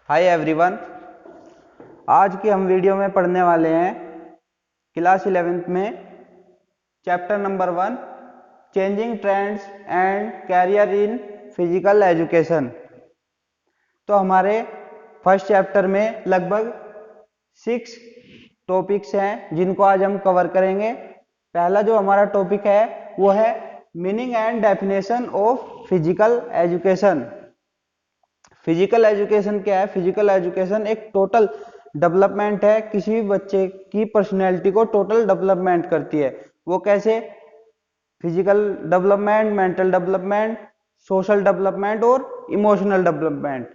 Hi everyone. आज की हम वीडियो में पढ़ने वाले हैं क्लास 11th में chapter number 1 changing trends and career in physical education. तो हमारे फर्स्ट चैप्टर में लगभग 6 टॉपिक्स हैं जिनको आज हम कवर करेंगे। पहला जो हमारा टॉपिक है वो है meaning and definition of physical education. Physical education क्या है? फिजिकल एजुकेशन एक टोटल डेवलपमेंट है, किसी भी बच्चे की पर्सनैलिटी को टोटल डेवलपमेंट करती है। वो कैसे? Physical development, mental development, social development और इमोशनल डेवलपमेंट।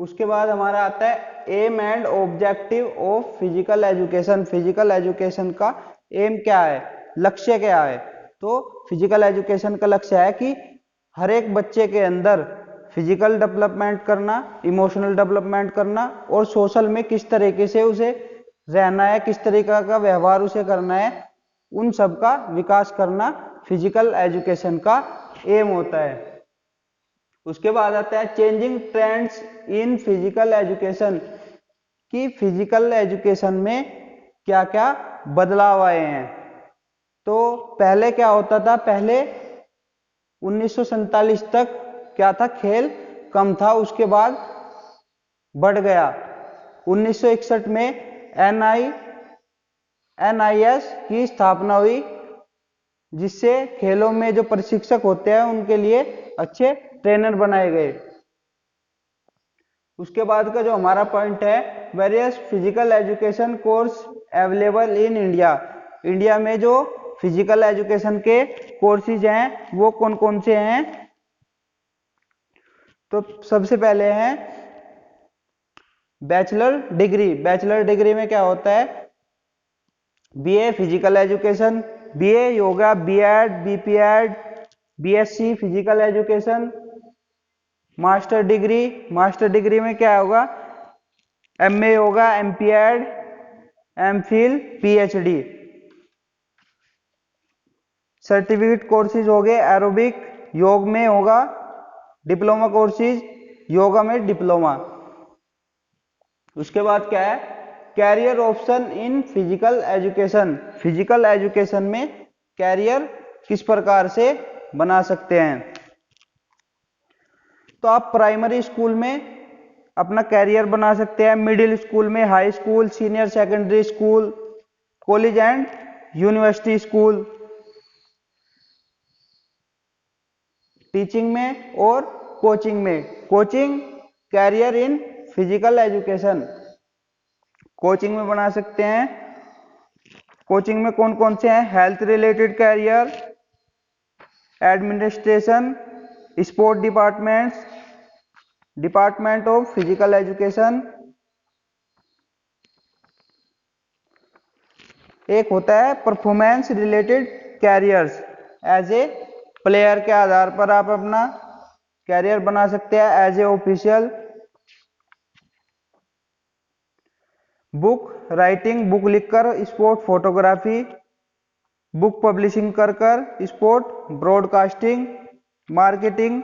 उसके बाद हमारा आता है aim and objective of physical education. Physical education का एम क्या है, लक्ष्य क्या है? तो फिजिकल एजुकेशन का लक्ष्य है कि हर एक बच्चे के अंदर फिजिकल डेवलपमेंट करना, इमोशनल डेवलपमेंट करना और सोशल में किस तरीके से उसे रहना है, किस तरीके का व्यवहार उसे करना है, उन सब का विकास करना फिजिकल एजुकेशन का एम होता है। उसके बाद आता है changing trends in physical education, कि फिजिकल एजुकेशन में क्या क्या बदलाव आए हैं। तो पहले क्या होता था? पहले 1947 तक क्या था? खेल कम था, उसके बाद बढ़ गया। 1961 में NIS की स्थापना हुई, जिससे खेलों में जो प्रशिक्षक होते हैं उनके लिए अच्छे ट्रेनर बनाए गए। उसके बाद का जो हमारा पॉइंट है various physical education course available in India. India में जो फिजिकल एजुकेशन के कोर्सेज हैं वो कौन कौन से हैं? तो सबसे पहले हैं बैचलर डिग्री। बैचलर डिग्री में क्या होता है? BA physical education, BA yoga, BEd, BPEd, BSc physical education. Master degree, master degree में क्या होगा? MA होगा, MPEd, MPhil, PhD। Certificate courses हो गए एरोबिक, योग में होगा डिप्लोमा कोर्सेज, योगा में डिप्लोमा। उसके बाद क्या है? Career option in physical education. Physical education में कैरियर किस प्रकार से बना सकते हैं? तो आप प्राइमरी स्कूल में अपना कैरियर बना सकते हैं, मिडिल स्कूल में, high school, senior secondary school, college and university school, teaching में और कोचिंग में। Coaching career in physical education coaching में बना सकते हैं। कोचिंग में कौन कौन से हैं? Health related career, administration, sport departments, department of physical education. एक होता है performance related careers. As a player के आधार पर आप अपना कैरियर बना सकते हैं। As a official, book writing, book लिखकर, स्पोर्ट फोटोग्राफी, बुक पब्लिशिंग कर कर, स्पोर्ट ब्रॉडकास्टिंग, मार्केटिंग।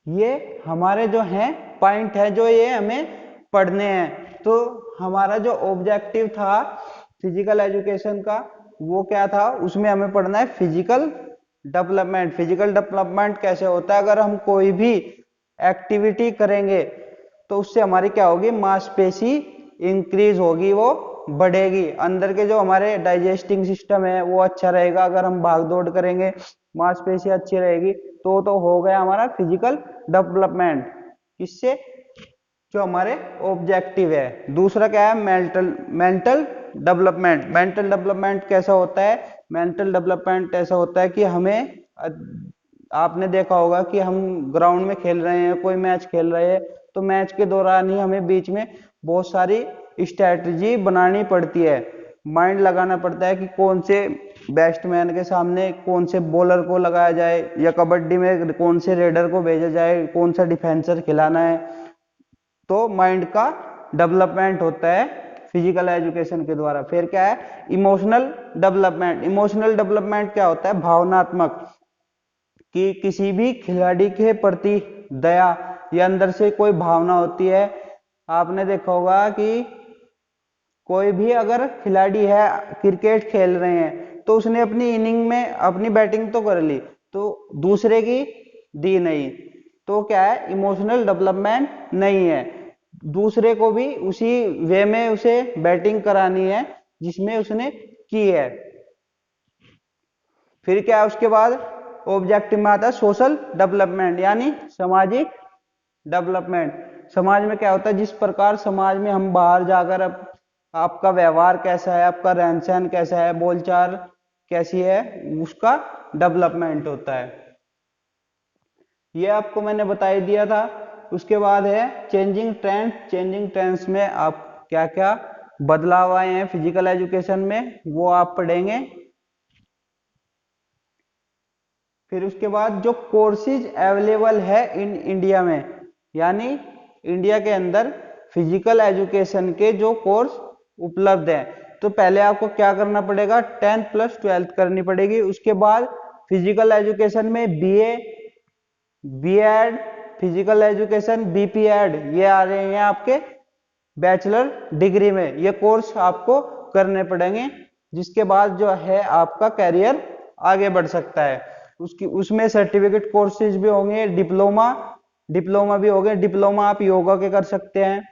ये हमारे जो हैं पॉइंट है जो ये हमें पढ़ने हैं। तो हमारा जो ऑब्जेक्टिव था फिजिकल एजुकेशन का वो क्या था? उसमें हमें पढ़ना है फिजिकल डेवलपमेंट। फिजिकल डेवलपमेंट कैसे होता है? अगर हम कोई भी एक्टिविटी करेंगे तो उससे हमारी क्या होगी? मांसपेशी इंक्रीज होगी, वो बढ़ेगी। अंदर के जो हमारे डाइजेस्टिंग सिस्टम है वो अच्छा रहेगा। अगर हम भाग दौड़ करेंगे, मांसपेशी अच्छी रहेगी, तो हो गया हमारा फिजिकल डेवलपमेंट। इससे जो हमारे ऑब्जेक्टिव है। दूसरा क्या है? Mental development. मेंटल डेवलपमेंट कैसा होता है? मेंटल डेवलपमेंट ऐसा होता है कि हमें, आपने देखा होगा कि हम ग्राउंड में खेल रहे हैं, कोई मैच खेल रहे हैं, तो मैच के दौरान ही हमें बीच में बहुत सारी स्ट्रैटेजी बनानी पड़ती है, माइंड लगाना पड़ता है कि कौन से बैट्समैन के सामने कौन से बॉलर को लगाया जाए, या कबड्डी में कौन से रेडर को भेजा जाए, कौन सा डिफेंसर खिलाना है। तो माइंड का डेवलपमेंट होता है फिजिकल एजुकेशन के द्वारा। फिर क्या है? Emotional development. इमोशनल डेवलपमेंट क्या होता है? भावनात्मक। कि किसी भी खिलाड़ी के प्रति दया या अंदर से कोई भावना होती है। आपने देखा होगा कि कोई भी अगर खिलाड़ी है, क्रिकेट खेल रहे हैं, तो उसने अपनी इनिंग में अपनी बैटिंग तो कर ली, तो दूसरे की दी नहीं, तो क्या है, इमोशनल डेवलपमेंट नहीं है। दूसरे को भी उसी वे में उसे बैटिंग करानी है जिसमें उसने की है। फिर क्या है, उसके बाद ऑब्जेक्टिव में आता है सोशल डेवलपमेंट, यानी सामाजिक डेवलपमेंट। समाज में क्या होता है, जिस प्रकार समाज में हम बाहर जाकर आपका व्यवहार कैसा है, आपका रहन सहन कैसा है, बोलचाल कैसी है, उसका डेवलपमेंट होता है। ये आपको मैंने बता ही दिया था। उसके बाद है चेंजिंग ट्रेंड। चेंजिंग ट्रेंड्स में आप क्या क्या बदलाव आए हैं फिजिकल एजुकेशन में, वो आप पढ़ेंगे। फिर उसके बाद जो कोर्सेज अवेलेबल है इन इंडिया में, यानी इंडिया के अंदर फिजिकल एजुकेशन के जो कोर्स उपलब्ध हैं, तो पहले आपको क्या करना पड़ेगा, 10th प्लस 12th करनी पड़ेगी। उसके बाद फिजिकल एजुकेशन में BA, BEd, physical education BPEd, ये आ रहे हैं आपके बैचलर डिग्री में। ये कोर्स आपको करने पड़ेंगे, जिसके बाद जो है आपका कैरियर आगे बढ़ सकता है। उसमें सर्टिफिकेट कोर्सेज भी होंगे, डिप्लोमा भी होंगे। डिप्लोमा आप योगा के कर सकते हैं।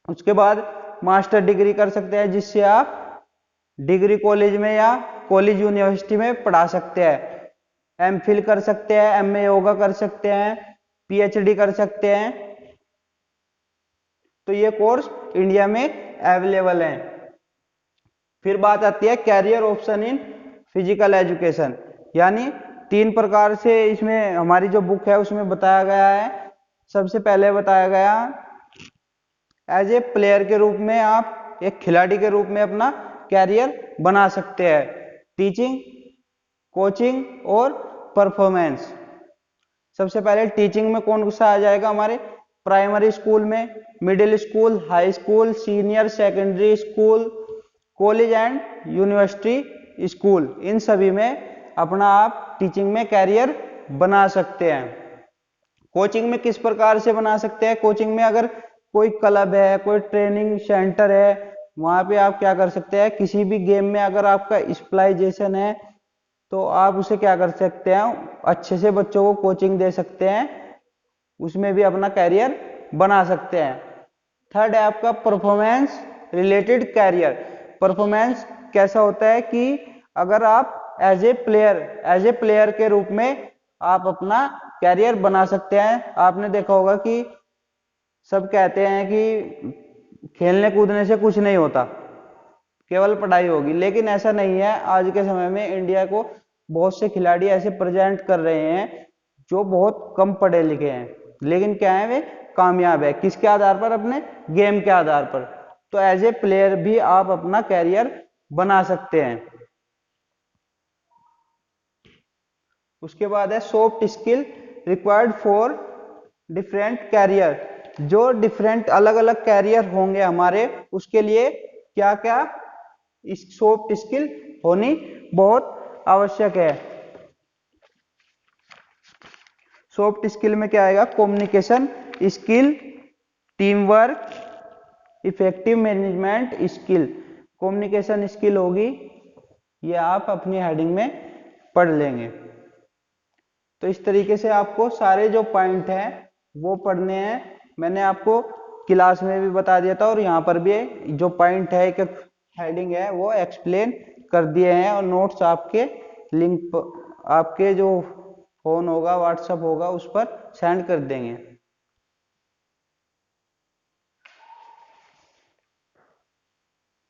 उसके बाद मास्टर डिग्री कर सकते हैं, जिससे आप डिग्री कॉलेज में या कॉलेज यूनिवर्सिटी में पढ़ा सकते हैं। एमफिल कर सकते हैं, एमए योगा कर सकते हैं, पीएचडी कर सकते हैं। तो ये कोर्स इंडिया में अवेलेबल है। फिर बात आती है career option in physical education, यानी 3 प्रकार से इसमें हमारी जो बुक है उसमें बताया गया है। सबसे पहले बताया गया एज ए प्लेयर के रूप में, आप एक खिलाड़ी के रूप में अपना कैरियर बना सकते हैं। टीचिंग, कोचिंग और परफॉर्मेंस। सबसे पहले टीचिंग में कौन सा आ जाएगा, हमारे प्राइमरी स्कूल में, middle school, high school, senior secondary school, college and university school, इन सभी में अपना आप टीचिंग में कैरियर बना सकते हैं। कोचिंग में किस प्रकार से बना सकते हैं, कोचिंग में अगर कोई क्लब है, कोई ट्रेनिंग सेंटर है, वहां पे आप क्या कर सकते हैं, किसी भी गेम में अगर आपका स्पेशलाइजेशन है तो आप उसे क्या कर सकते हैं, अच्छे से बच्चों को कोचिंग दे सकते हैं, उसमें भी अपना कैरियर बना सकते हैं। थर्ड है आपका परफॉर्मेंस रिलेटेड कैरियर। परफॉर्मेंस कैसा होता है कि अगर आप एज ए प्लेयर के रूप में आप अपना कैरियर बना सकते हैं। आपने देखा होगा कि सब कहते हैं कि खेलने कूदने से कुछ नहीं होता, केवल पढ़ाई होगी, लेकिन ऐसा नहीं है। आज के समय में इंडिया को बहुत से खिलाड़ी ऐसे प्रेजेंट कर रहे हैं जो बहुत कम पढ़े लिखे हैं, लेकिन क्या है, वे कामयाब है। किसके आधार पर, अपने गेम के आधार पर। तो एज ए प्लेयर भी आप अपना कैरियर बना सकते हैं। उसके बाद है soft skill required for different career. जो डिफरेंट अलग अलग कैरियर होंगे हमारे, उसके लिए क्या क्या इस सॉफ्ट स्किल होनी बहुत आवश्यक है। सॉफ्ट स्किल में क्या आएगा, communication skill, team work, effective management skill. Communication skill होगी, ये आप अपनी हेडिंग में पढ़ लेंगे। तो इस तरीके से आपको सारे जो पॉइंट हैं वो पढ़ने हैं। मैंने आपको क्लास में भी बता दिया था, और यहाँ पर भी जो पॉइंट है, एक हेडिंग है, वो एक्सप्लेन कर दिए हैं, और नोट्स आपके लिंक आपके जो फोन होगा, व्हाट्सएप होगा, उस पर सेंड कर देंगे।